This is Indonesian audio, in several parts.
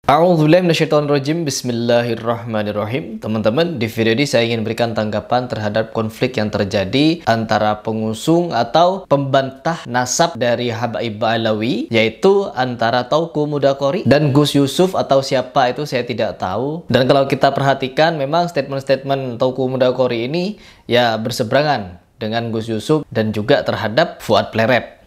A'udzubillahi minasyaitonirrajim. Bismillahirrahmanirrahim. Teman-teman, di video ini saya ingin berikan tanggapan terhadap konflik yang terjadi antara pengusung atau pembantah nasab dari Habaib Alawi, yaitu antara Tauku Mudakori dan Gus Yusuf, atau siapa itu saya tidak tahu. Dan kalau kita perhatikan, memang statement-statement Tauku Mudakori ini ya berseberangan dengan Gus Yusuf dan juga terhadap Fuad Plerep.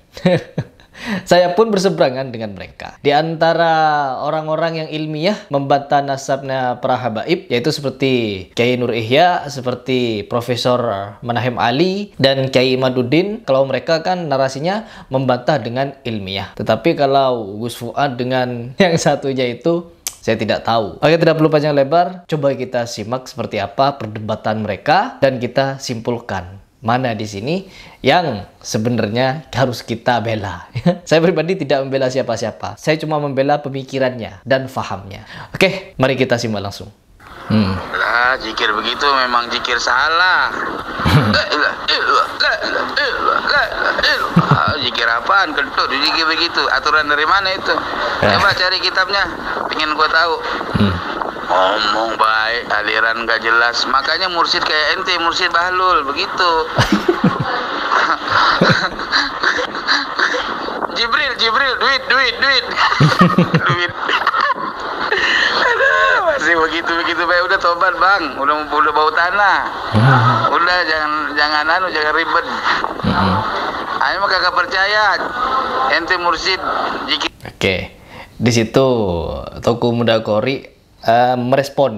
Saya pun berseberangan dengan mereka. Di antara orang-orang yang ilmiah membantah nasabnya para habaib, yaitu seperti Kiai Nur Ihya, seperti Profesor Manahem Ali, dan Kiai Imaduddin. Kalau mereka kan narasinya membantah dengan ilmiah. Tetapi kalau Gus Fuad dengan yang satunya itu, saya tidak tahu. Oke, tidak perlu panjang lebar. Coba kita simak seperti apa perdebatan mereka dan kita simpulkan mana di sini yang sebenarnya harus kita bela. Saya pribadi tidak membela siapa-siapa. Saya cuma membela pemikirannya dan fahamnya. Oke, mari kita simak langsung. Lah, zikir begitu memang zikir salah. Zikir apaan? Kentut zikir begitu. Aturan dari mana itu? Coba cari kitabnya. Pengen gua tahu. Ngomong baik, aliran gak jelas. Makanya mursyid kayak ente, mursyid Bahlul, begitu. Jibril, duit. Duit. Aduh, masih begitu baik. Udah tobat bang, udah bau tanah. Udah jangan ribet. Ayo mah kagak percaya. Ente mursyid zikir. Oke, di situ Tauku Mudakori merespon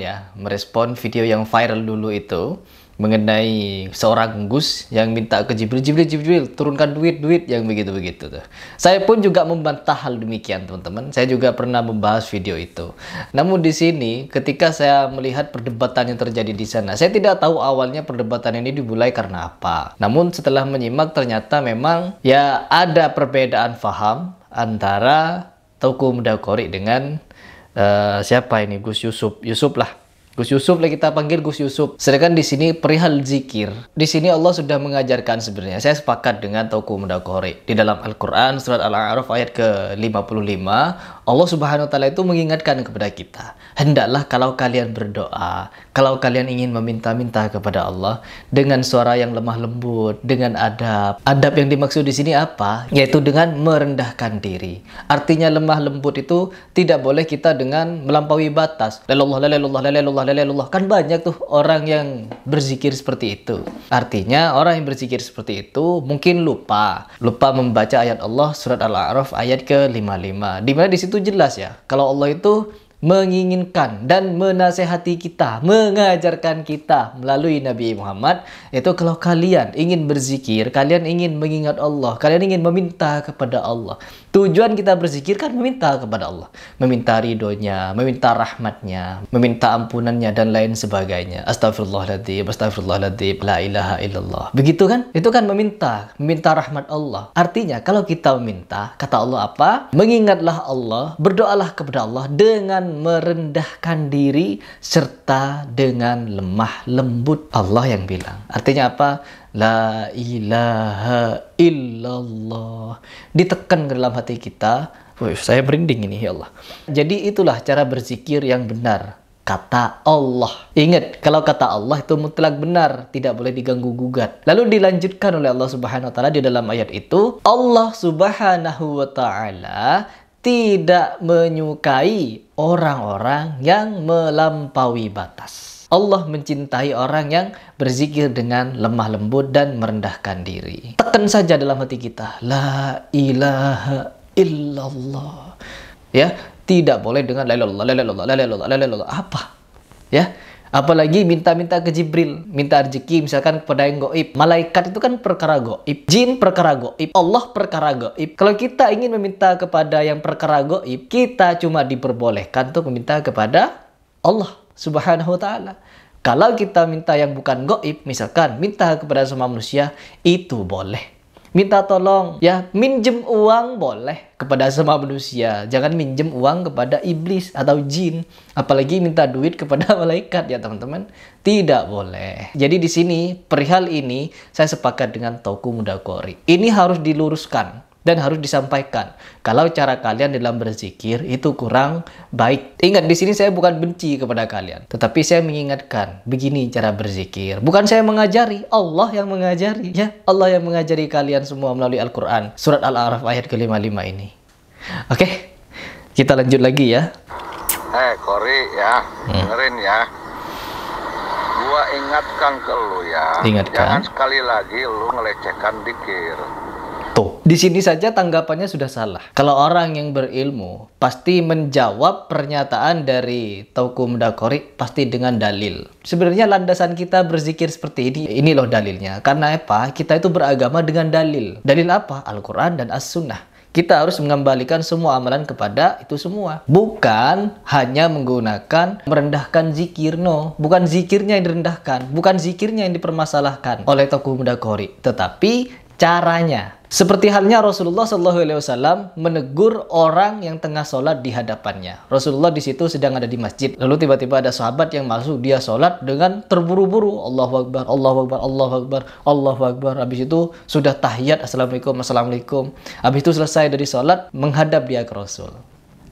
video yang viral dulu itu mengenai seorang Gus yang minta ke Jibril turunkan duit yang begitu tuh. Saya pun juga membantah hal demikian, teman-teman. Saya juga pernah membahas video itu. Namun di sini ketika saya melihat perdebatan yang terjadi di sana, saya tidak tahu awalnya perdebatan ini dimulai karena apa. Namun setelah menyimak ternyata memang ya ada perbedaan faham antara Tauku Mudakori dengan siapa ini? Gus Yusuf lah. Gus Yusuf lah, kita panggil Gus Yusuf. Sedangkan di sini perihal zikir. Di sini Allah sudah mengajarkan sebenarnya. Saya sepakat dengan Tauku Mudakori. Di dalam Al-Quran surat Al-A'raf ayat ke-55, Allah Subhanahu wa taala itu mengingatkan kepada kita, hendaklah kalau kalian berdoa, kalau kalian ingin meminta-minta kepada Allah dengan suara yang lemah lembut, dengan adab. Adab yang dimaksud di sini apa? Yaitu dengan merendahkan diri. Artinya lemah lembut itu tidak boleh kita dengan melampaui batas. Lalillah. Kan banyak tuh orang yang berzikir seperti itu. Artinya orang yang berzikir seperti itu mungkin lupa membaca ayat Allah surat Al-A'raf ayat ke-55. Di mana di situ jelas ya, kalau Allah itu menginginkan dan menasehati kita, mengajarkan kita melalui Nabi Muhammad, itu kalau kalian ingin berzikir, kalian ingin mengingat Allah, kalian ingin meminta kepada Allah. Tujuan kita berzikir kan meminta kepada Allah, meminta ridhonya, meminta rahmatnya, meminta ampunannya dan lain sebagainya. Astagfirullahaladzim, la ilaha illallah. Begitu kan? Itu kan meminta rahmat Allah. Artinya kalau kita meminta, kata Allah apa? Mengingatlah Allah, berdoalah kepada Allah dengan merendahkan diri serta dengan lemah lembut. Allah yang bilang. Artinya apa? La ilaha illallah. Ditekan ke dalam hati kita. Saya merinding ini, ya Allah. Jadi itulah cara berzikir yang benar. Kata Allah. Ingat, kalau kata Allah itu mutlak benar, tidak boleh diganggu gugat. Lalu dilanjutkan oleh Allah Subhanahu wa taala di dalam ayat itu, Allah Subhanahu wa taala tidak menyukai orang-orang yang melampaui batas. Allah mencintai orang yang berzikir dengan lemah lembut dan merendahkan diri. Tekan saja dalam hati kita, la ilaha illallah. Ya, tidak boleh dengan la ilallah. Apa? Ya, apalagi minta-minta ke Jibril, minta rezeki misalkan kepada yang goib. Malaikat itu kan perkara goib, jin perkara goib, Allah perkara goib. Kalau kita ingin meminta kepada yang perkara goib, kita cuma diperbolehkan untuk meminta kepada Allah Subhanahu wa taala. Kalau kita minta yang bukan goib, misalkan minta kepada semua manusia, itu boleh. Minta tolong, ya minjem uang boleh kepada semua manusia. Jangan minjem uang kepada iblis atau jin. Apalagi minta duit kepada malaikat ya teman-teman. Tidak boleh. Jadi di sini perihal ini saya sepakat dengan Tauku Mudakori. Ini harus diluruskan. dan harus disampaikan kalau cara kalian dalam berzikir itu kurang baik. Ingat, di sini saya bukan benci kepada kalian, tetapi saya mengingatkan begini cara berzikir. Bukan saya mengajari, Allah yang mengajari. Ya, Allah yang mengajari kalian semua melalui Al-Quran. Surat Al-A'raf ayat ke-55 ini. Oke, kita lanjut lagi ya. Kori ya, dengerin ya. Gua ingatkan ke lu ya. Ingatkan. Jangan sekali lagi lu ngelecehkan dikir. Tuh, di sini saja tanggapannya sudah salah. Kalau orang yang berilmu pasti menjawab pernyataan dari Tauku Mudakori pasti dengan dalil. Sebenarnya landasan kita berzikir seperti ini loh dalilnya. Karena apa? Kita itu beragama dengan dalil. Dalil apa? Al-Quran dan As-Sunnah. Kita harus mengembalikan semua amalan kepada itu semua. Bukan hanya menggunakan merendahkan zikir, no. Bukan zikirnya yang direndahkan. Bukan zikirnya yang dipermasalahkan oleh Tauku Mudakori. Tetapi caranya. Seperti halnya Rasulullah SAW menegur orang yang tengah sholat di hadapannya. Rasulullah di situ sedang ada di masjid. Lalu tiba-tiba ada sahabat yang masuk, dia sholat dengan terburu-buru. Allahu Akbar, Allahu Akbar, Allahu Akbar, Allahu Akbar. Habis itu sudah tahiyat, Assalamualaikum, Assalamualaikum. Habis itu selesai dari sholat, menghadap dia ke Rasul.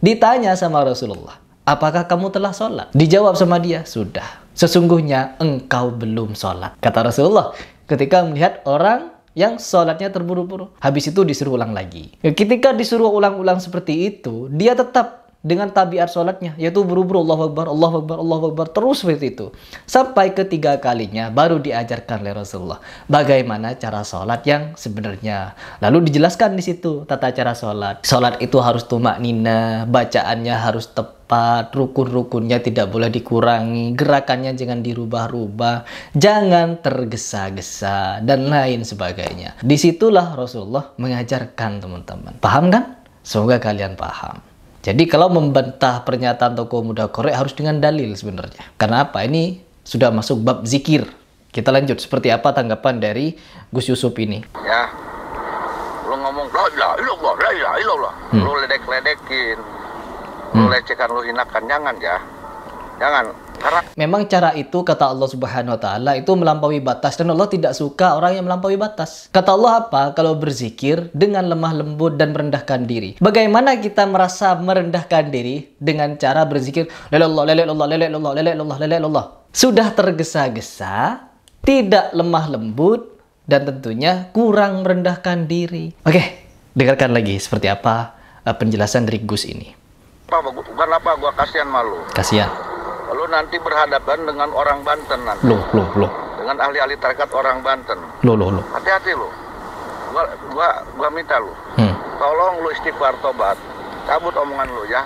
Ditanya sama Rasulullah, apakah kamu telah sholat? Dijawab sama dia, sudah. Sesungguhnya engkau belum sholat. Kata Rasulullah, ketika melihat orang yang sholatnya terburu-buru. Habis itu disuruh ulang lagi. Ketika disuruh ulang-ulang seperti itu, dia tetap dengan tabiat sholatnya, yaitu buru-buru, Allahu Akbar, Allahu Akbar, Allahu Akbar, terus seperti itu. Sampai ketiga kalinya baru diajarkan oleh Rasulullah bagaimana cara sholat yang sebenarnya. Lalu dijelaskan di situ tata cara sholat. Sholat itu harus tumak nina, bacaannya harus tepat, rukun-rukunnya tidak boleh dikurangi, gerakannya jangan dirubah-rubah, jangan tergesa-gesa, dan lain sebagainya. Disitulah Rasulullah mengajarkan, teman-teman. Paham kan? Semoga kalian paham. Jadi kalau membantah pernyataan Tauku Mudakori harus dengan dalil sebenarnya. Karena apa? Ini sudah masuk bab zikir. Kita lanjut. Seperti apa tanggapan dari Gus Yusuf ini? Ya, lu ngomong la ilaha illallah, la ilaha illallah. Lu ledek-ledekin, lu lecehkan, lu hinakan, jangan ya. Jangan. Karena memang cara itu kata Allah Subhanahu wa taala itu melampaui batas, dan Allah tidak suka orang yang melampaui batas. Kata Allah apa? Kalau berzikir dengan lemah lembut dan merendahkan diri. Bagaimana kita merasa merendahkan diri dengan cara berzikir la ilaha illallah, la ilaha illallah, la ilaha illallah, la ilaha illallah. Sudah tergesa-gesa, tidak lemah lembut, dan tentunya kurang merendahkan diri. Oke, dengarkan lagi seperti apa penjelasan dari Gus ini. bukan apa, gua kasihan malu. Kasihan. Lu nanti berhadapan dengan orang Banten nanti. Loh. Dengan ahli-ahli tarekat orang Banten. Loh. Hati-hati lu. Gua minta lu. Tolong lu istighfar tobat. Cabut omongan lu ya.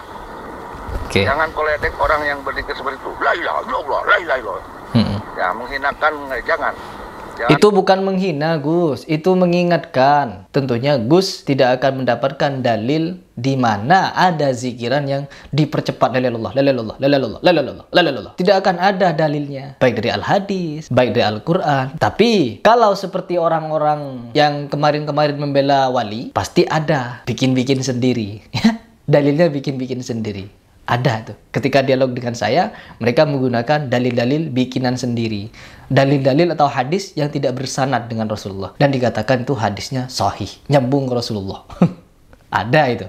Oke. Jangan koledek orang yang berzikir seperti itu. La ilaha illallah, la ilaha illallah. Ya, menghinakan, jangan. Itu bukan menghina, Gus. Itu mengingatkan. Tentunya Gus tidak akan mendapatkan dalil di mana ada zikiran yang dipercepat. La ilaha illallah, la ilaha illallah, la ilaha illallah, la ilaha illallah. Tidak akan ada dalilnya. Baik dari Al-Hadis, baik dari Al-Quran. Tapi kalau seperti orang-orang yang kemarin-kemarin membela wali, pasti ada bikin-bikin sendiri. Dalilnya bikin-bikin sendiri. Ada tuh. Ketika dialog dengan saya, mereka menggunakan dalil-dalil bikinan sendiri. Dalil-dalil atau hadis yang tidak bersanad dengan Rasulullah. Dan dikatakan itu hadisnya sahih. Nyambung ke Rasulullah. Ada itu.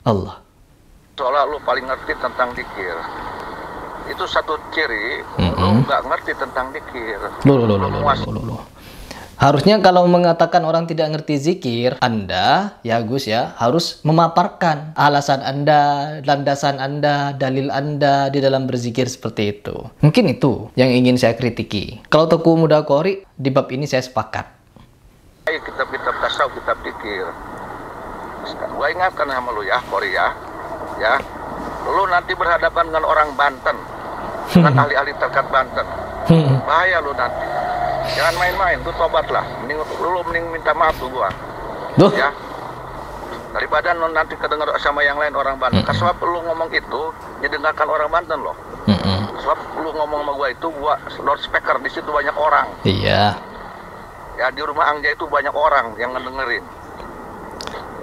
Allah. Soalnya lu paling ngerti tentang dikir. Itu satu ciri, lu nggak ngerti tentang dikir. Loh. Harusnya kalau mengatakan orang tidak ngerti zikir, Anda, ya Gus ya, harus memaparkan alasan Anda, landasan Anda, dalil Anda di dalam berzikir seperti itu. Mungkin itu yang ingin saya kritiki. Kalau Tauku Mudakori, di bab ini saya sepakat. Kitab-kitab tasawuf, kitab dikir. Gua ingatkan sama lu ya, Kori ya. Ya. Lu nanti berhadapan dengan orang Banten. Dengan ahli-ahli terkait Banten. Bahaya lu nanti. Jangan main-main, tuh tobatlah. Mending minta maaf tuh gua. Duh. Ya. Daripada nanti kedengar sama yang lain orang Banten. Sebab lu ngomong itu didengarkan orang Banten loh. Sebab lu ngomong sama gua itu, gua loudspeaker di situ banyak orang. Iya. Ya, di rumah Angja itu banyak orang yang ngedengerin.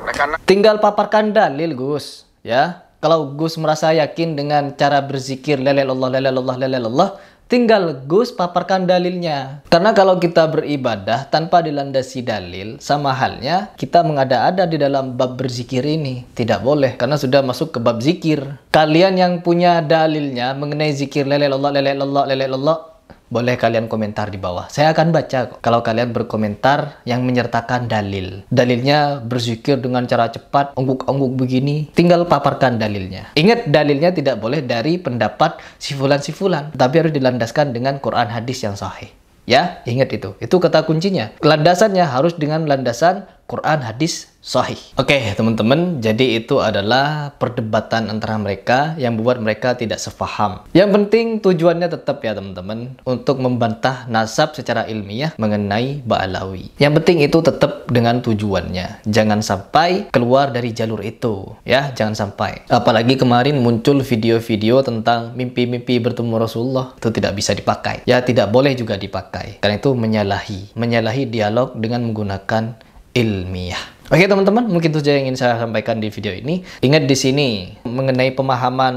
Karena tinggal paparkan dalil, Gus. Ya. Kalau Gus merasa yakin dengan cara berzikir la ilaha illallah, la ilaha illallah, la ilaha illallah, Tinggal Gus paparkan dalilnya. Karena kalau kita beribadah tanpa dilandasi dalil, sama halnya kita mengada-ada di dalam bab berzikir ini. Tidak boleh, karena sudah masuk ke bab zikir. Kalian yang punya dalilnya mengenai zikir la ilaha illallah, boleh kalian komentar di bawah. Saya akan baca kok. Kalau kalian berkomentar yang menyertakan dalil. Dalilnya berzikir dengan cara cepat, ongguk-ongguk begini. Tinggal paparkan dalilnya. Ingat, dalilnya tidak boleh dari pendapat si fulan, tapi harus dilandaskan dengan Quran hadis yang sahih. Ya, ingat itu. Itu kata kuncinya. Landasannya harus dengan landasan Quran hadis sahih. Oke, teman-teman, jadi itu adalah perdebatan antara mereka yang membuat mereka tidak sepaham. Yang penting tujuannya tetap ya teman-teman, untuk membantah nasab secara ilmiah mengenai Ba'alawi. Yang penting itu tetap dengan tujuannya. Jangan sampai keluar dari jalur itu, ya, jangan sampai. Apalagi kemarin muncul video-video tentang mimpi-mimpi bertemu Rasulullah, itu tidak bisa dipakai. Ya, tidak boleh juga dipakai. Karena itu menyalahi dialog dengan menggunakan ilmiah. Oke teman-teman, mungkin itu saja yang ingin saya sampaikan di video ini. Ingat di sini mengenai pemahaman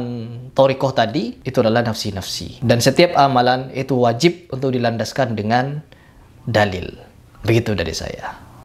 thoriqoh tadi, itu adalah nafsi-nafsi. Dan setiap amalan itu wajib untuk dilandaskan dengan dalil. Begitu dari saya.